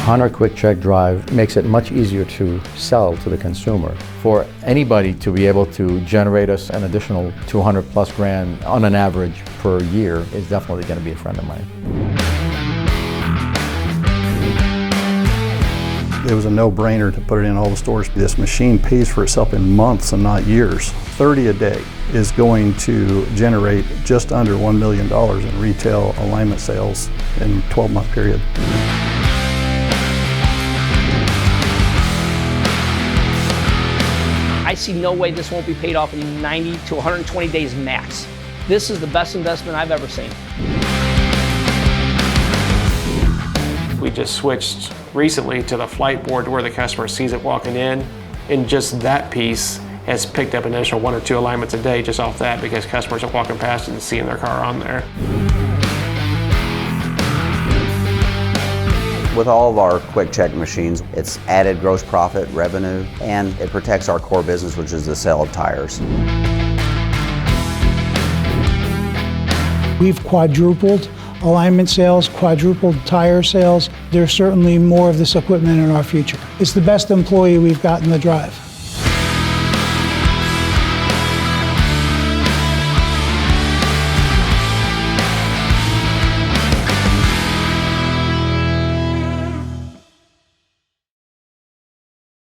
On our quick check drive makes it much easier to sell to the consumer. For anybody to be able to generate us an additional 200 plus grand on an average per year is definitely going to be a friend of mine. It was a no-brainer to put it in all the stores. This machine pays for itself in months and not years. 30 a day is going to generate just under $1 million in retail alignment sales in a 12-month period. I see no way this won't be paid off in 90 to 120 days max. This is the best investment I've ever seen. We just switched recently to the flight board where the customer sees it walking in, and just that piece has picked up an additional 1 or 2 alignments a day just off that because customers are walking past it and seeing their car on there. With all of our quick check machines, it's added gross profit, revenue, and it protects our core business, which is the sale of tires. We've quadrupled alignment sales, quadrupled tire sales. There's certainly more of this equipment in our future. It's the best employee we've got in the drive.